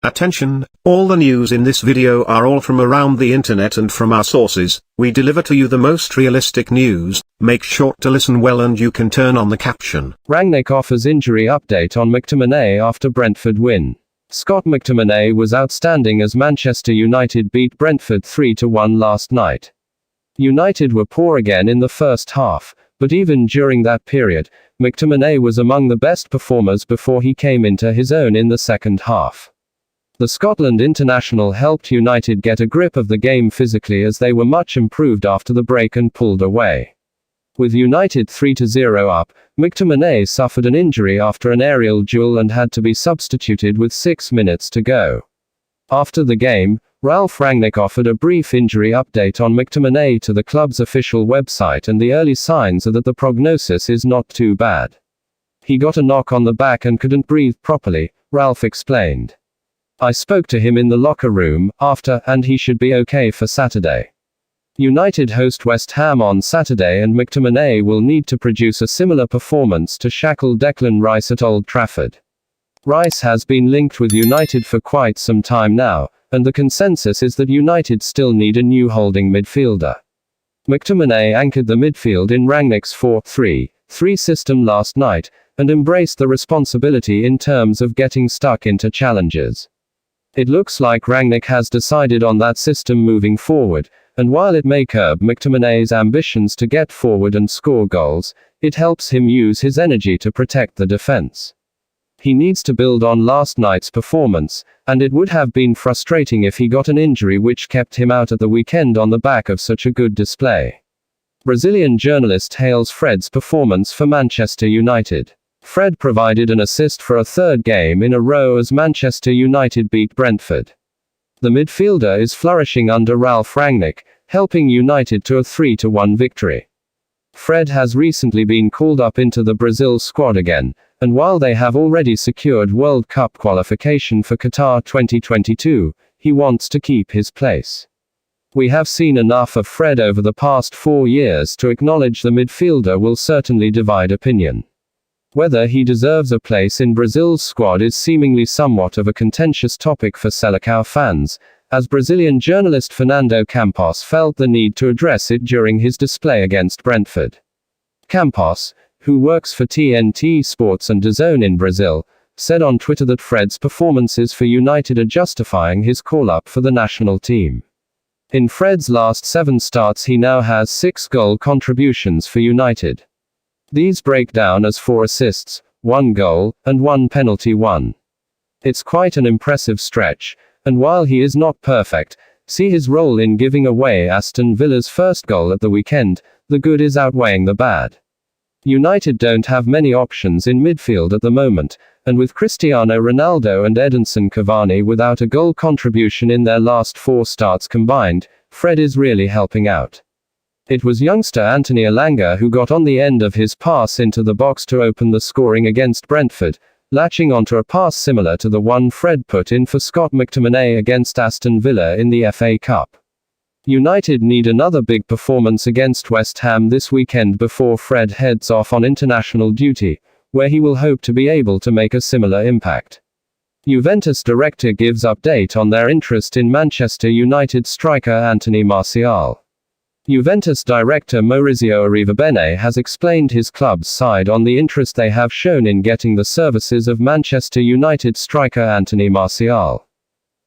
Attention, all the news in this video are all from around the internet and from our sources. We deliver to you the most realistic news. Make sure to listen well and you can turn on the caption. Rangnick offers injury update on McTominay after Brentford win. Scott McTominay was outstanding as Manchester United beat Brentford 3-1 last night. United were poor again in the first half, but even during that period, McTominay was among the best performers before he came into his own in the second half. The Scotland international helped United get a grip of the game physically as they were much improved after the break and pulled away. With United 3-0 up, McTominay suffered an injury after an aerial duel and had to be substituted with 6 minutes to go. After the game, Ralf Rangnick offered a brief injury update on McTominay to the club's official website, and the early signs are that the prognosis is not too bad. He got a knock on the back and couldn't breathe properly, Ralf explained. I spoke to him in the locker room after, and he should be okay for Saturday. United host West Ham on Saturday and McTominay will need to produce a similar performance to shackle Declan Rice at Old Trafford. Rice has been linked with United for quite some time now, and the consensus is that United still need a new holding midfielder. McTominay anchored the midfield in Rangnick's 4-3-3 system last night, and embraced the responsibility in terms of getting stuck into challenges. It looks like Rangnick has decided on that system moving forward, and while it may curb McTominay's ambitions to get forward and score goals, it helps him use his energy to protect the defense. He needs to build on last night's performance, and it would have been frustrating if he got an injury which kept him out at the weekend on the back of such a good display. Brazilian journalist hails Fred's performance for Manchester United. Fred provided an assist for a third game in a row as Manchester United beat Brentford. The midfielder is flourishing under Ralf Rangnick, helping United to a 3-1 victory. Fred has recently been called up into the Brazil squad again, and while they have already secured World Cup qualification for Qatar 2022, he wants to keep his place. We have seen enough of Fred over the past 4 years to acknowledge the midfielder will certainly divide opinion. Whether he deserves a place in Brazil's squad is seemingly somewhat of a contentious topic for Selecao fans, as Brazilian journalist Fernando Campos felt the need to address it during his display against Brentford. Campos, who works for TNT Sports and DAZN in Brazil, said on Twitter that Fred's performances for United are justifying his call-up for the national team. In Fred's last 7 starts he now has 6 goal contributions for United. These break down as 4 assists, 1 goal, and 1 penalty won. It's quite an impressive stretch, and while he is not perfect, see his role in giving away Aston Villa's first goal at the weekend, the good is outweighing the bad. United don't have many options in midfield at the moment, and with Cristiano Ronaldo and Edinson Cavani without a goal contribution in their last 4 starts combined, Fred is really helping out. It was youngster Anthony Elanga who got on the end of his pass into the box to open the scoring against Brentford, latching onto a pass similar to the one Fred put in for Scott McTominay against Aston Villa in the FA Cup. United need another big performance against West Ham this weekend before Fred heads off on international duty, where he will hope to be able to make a similar impact. Juventus director gives update on their interest in Manchester United striker Anthony Martial. Juventus director Maurizio Arrivabene has explained his club's side on the interest they have shown in getting the services of Manchester United striker Anthony Martial.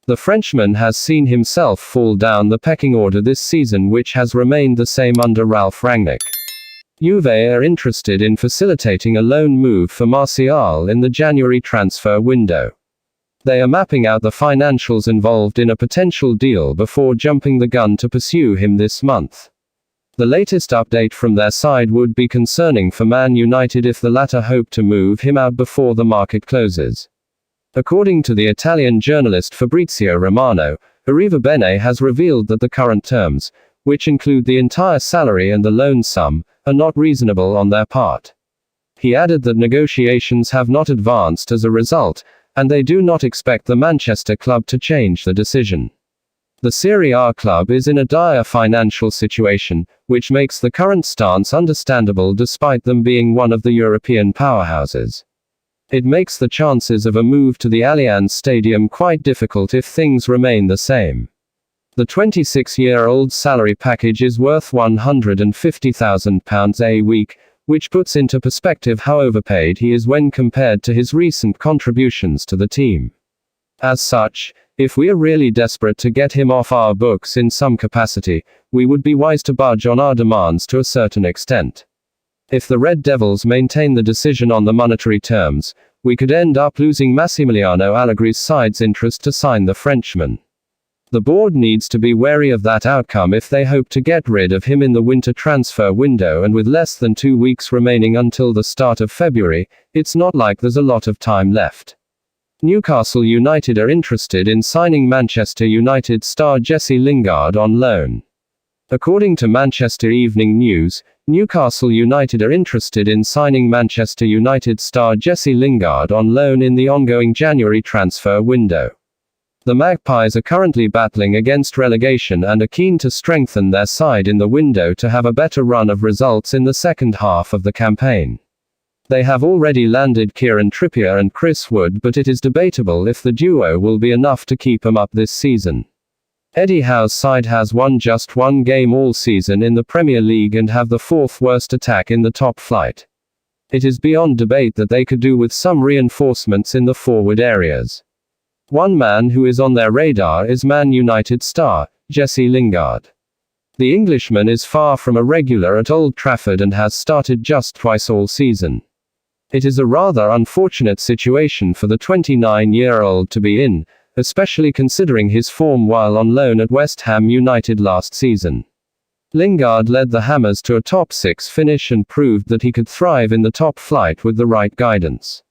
The Frenchman has seen himself fall down the pecking order this season, which has remained the same under Ralf Rangnick. Juve are interested in facilitating a loan move for Martial in the January transfer window. They are mapping out the financials involved in a potential deal before jumping the gun to pursue him this month. The latest update from their side would be concerning for Man United if the latter hope to move him out before the market closes. According to the Italian journalist Fabrizio Romano, Arrivabene has revealed that the current terms, which include the entire salary and the loan sum, are not reasonable on their part. He added that negotiations have not advanced as a result, and they do not expect the Manchester club to change the decision. The Serie A club is in a dire financial situation, which makes the current stance understandable despite them being one of the European powerhouses. It makes the chances of a move to the Allianz Stadium quite difficult if things remain the same. The 26-year-old's salary package is worth £150,000 a week, which puts into perspective how overpaid he is when compared to his recent contributions to the team. As such, if we are really desperate to get him off our books in some capacity, we would be wise to budge on our demands to a certain extent. If the Red Devils maintain the decision on the monetary terms, we could end up losing Massimiliano Allegri's side's interest to sign the Frenchman. The board needs to be wary of that outcome if they hope to get rid of him in the winter transfer window, and with less than 2 weeks remaining until the start of February, it's not like there's a lot of time left. Newcastle United are interested in signing Manchester United star Jesse Lingard on loan. According to Manchester Evening News, Newcastle United are interested in signing Manchester United star Jesse Lingard on loan in the ongoing January transfer window. The Magpies are currently battling against relegation and are keen to strengthen their side in the window to have a better run of results in the second half of the campaign. They have already landed Kieran Trippier and Chris Wood, but it is debatable if the duo will be enough to keep them up this season. Eddie Howe's side has won just one game all season in the Premier League and have the 4th worst attack in the top flight. It is beyond debate that they could do with some reinforcements in the forward areas. One man who is on their radar is Man United star Jesse Lingard. The Englishman is far from a regular at Old Trafford and has started just twice all season. It is a rather unfortunate situation for the 29-year-old to be in, especially considering his form while on loan at West Ham United last season. Lingard led the Hammers to a top 6 finish and proved that he could thrive in the top flight with the right guidance.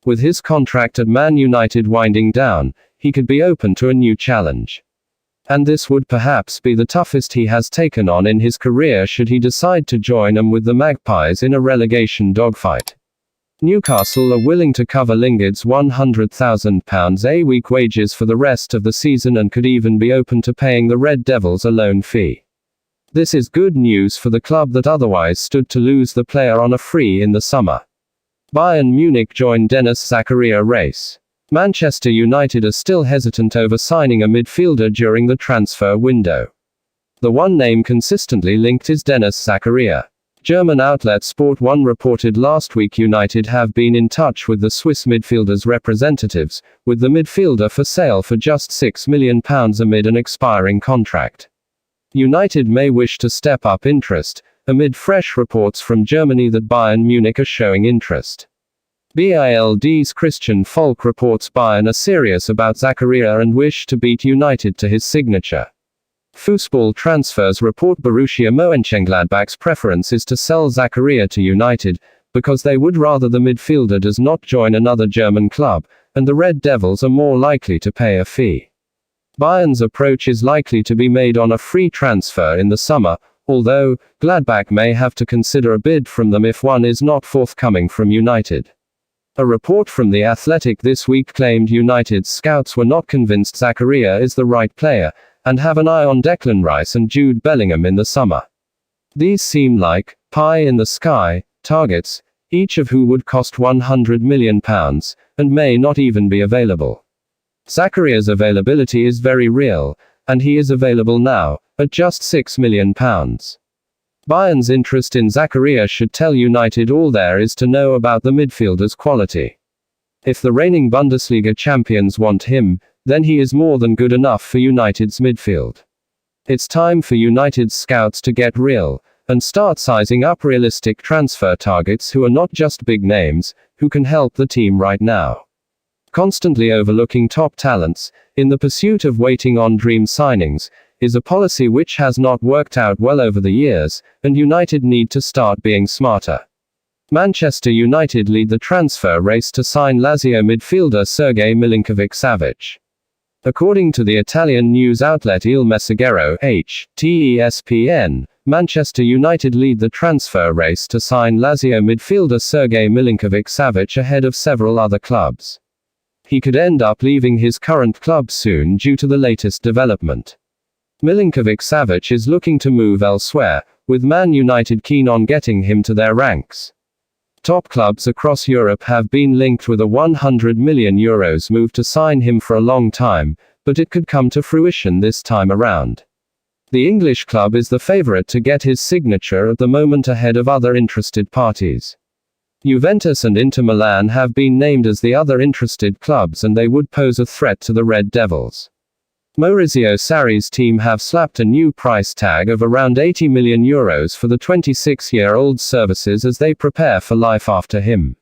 With his contract at Man United winding down, he could be open to a new challenge. And this would perhaps be the toughest he has taken on in his career should he decide to join them with the Magpies in a relegation dogfight. Newcastle are willing to cover Lingard's £100,000 a week wages for the rest of the season and could even be open to paying the Red Devils a loan fee. This is good news for the club that otherwise stood to lose the player on a free in the summer. Bayern Munich joined Dennis Zakaria race. Manchester United are still hesitant over signing a midfielder during the transfer window. The one name consistently linked is Dennis Zakaria. German outlet Sport 1 reported last week United have been in touch with the Swiss midfielder's representatives, with the midfielder for sale for just £6 million amid an expiring contract. United may wish to step up interest, amid fresh reports from Germany that Bayern Munich are showing interest. Bild's Christian Falk reports Bayern are serious about Zakaria and wish to beat United to his signature. Fußball Transfers report Borussia Mönchengladbach's preference is to sell Zakaria to United, because they would rather the midfielder does not join another German club, and the Red Devils are more likely to pay a fee. Bayern's approach is likely to be made on a free transfer in the summer, although Gladbach may have to consider a bid from them if one is not forthcoming from United. A report from The Athletic this week claimed United's scouts were not convinced Zakaria is the right player, and have an eye on Declan Rice and Jude Bellingham in the summer. These seem like pie-in-the-sky targets, each of who would cost £100 million, and may not even be available. Zakaria's availability is very real, and he is available now, at just £6 million. Bayern's interest in Zakaria should tell United all there is to know about the midfielder's quality. If the reigning Bundesliga champions want him, then he is more than good enough for United's midfield. It's time for United's scouts to get real, and start sizing up realistic transfer targets who are not just big names, who can help the team right now. Constantly overlooking top talents, in the pursuit of waiting on dream signings, is a policy which has not worked out well over the years, and United need to start being smarter. Manchester United lead the transfer race to sign Lazio midfielder Sergei Milinkovic-Savic. According to the Italian news outlet Il Messaggero (TESPN), Manchester United lead the transfer race to sign Lazio midfielder Sergei Milinkovic-Savic ahead of several other clubs. He could end up leaving his current club soon due to the latest development. Milinkovic-Savic is looking to move elsewhere, with Man United keen on getting him to their ranks. Top clubs across Europe have been linked with a €100 million move to sign him for a long time, but it could come to fruition this time around. The English club is the favourite to get his signature at the moment ahead of other interested parties. Juventus and Inter Milan have been named as the other interested clubs, and they would pose a threat to the Red Devils. Maurizio Sarri's team have slapped a new price tag of around €80 million for the 26-year-old's services as they prepare for life after him.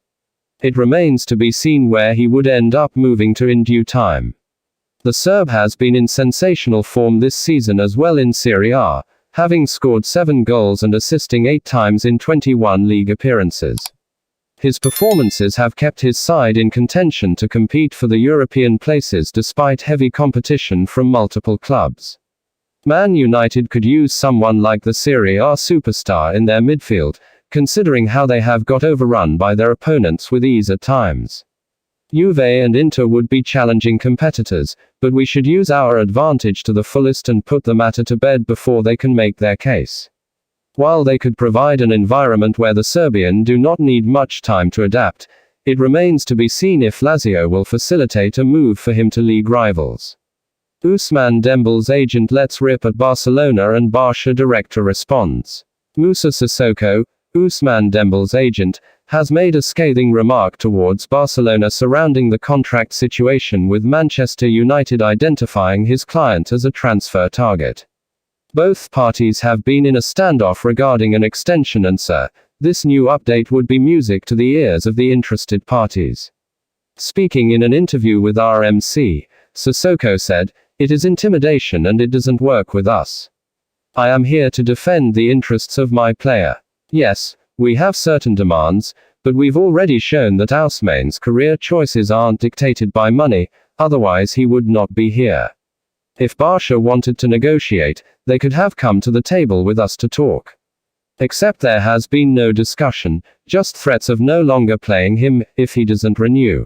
It remains to be seen where he would end up moving to in due time. The Serb has been in sensational form this season as well in Serie A, having scored 7 goals and assisting 8 times in 21 league appearances. His performances have kept his side in contention to compete for the European places despite heavy competition from multiple clubs. Man United could use someone like the Serie A superstar in their midfield, considering how they have got overrun by their opponents with ease at times. Juve and Inter would be challenging competitors, but we should use our advantage to the fullest and put the matter to bed before they can make their case. While they could provide an environment where the Serbian do not need much time to adapt, it remains to be seen if Lazio will facilitate a move for him to league rivals. Ousmane Dembele's agent lets rip at Barcelona and Barca director responds. Moussa Sissoko, Ousmane Dembele's agent, has made a scathing remark towards Barcelona surrounding the contract situation, with Manchester United identifying his client as a transfer target. Both parties have been in a standoff regarding an extension, and this new update would be music to the ears of the interested parties. Speaking in an interview with RMC, Sissoko said, "It is intimidation and it doesn't work with us. I am here to defend the interests of my player. Yes, we have certain demands, but we've already shown that Ousmane's career choices aren't dictated by money, otherwise he would not be here. If Barca wanted to negotiate, they could have come to the table with us to talk. Except there has been no discussion, just threats of no longer playing him if he doesn't renew."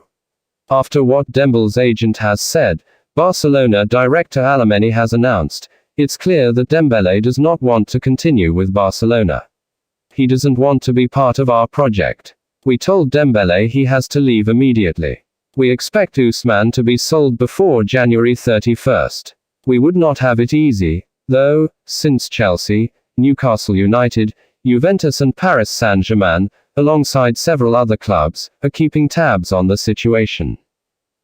After what Dembele's agent has said, Barcelona director Alemany has announced, "It's clear that Dembele does not want to continue with Barcelona. He doesn't want to be part of our project. We told Dembele he has to leave immediately. We expect Ousmane to be sold before January 31st. We would not have it easy, though, since Chelsea, Newcastle United, Juventus and Paris Saint-Germain, alongside several other clubs, are keeping tabs on the situation.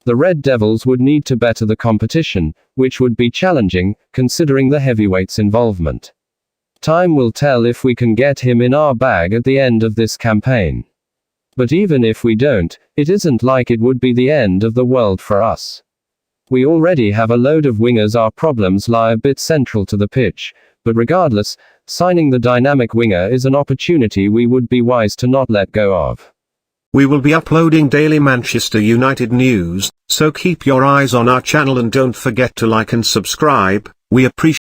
The Red Devils would need to better the competition, which would be challenging, considering the heavyweights' involvement. Time will tell if we can get him in our bag at the end of this campaign. But even if we don't, it isn't like it would be the end of the world for us. We already have a load of wingers. Our problems lie a bit central to the pitch, but regardless, signing the dynamic winger is an opportunity we would be wise to not let go of." We will be uploading daily Manchester United news, so keep your eyes on our channel and don't forget to like and subscribe. We appreciate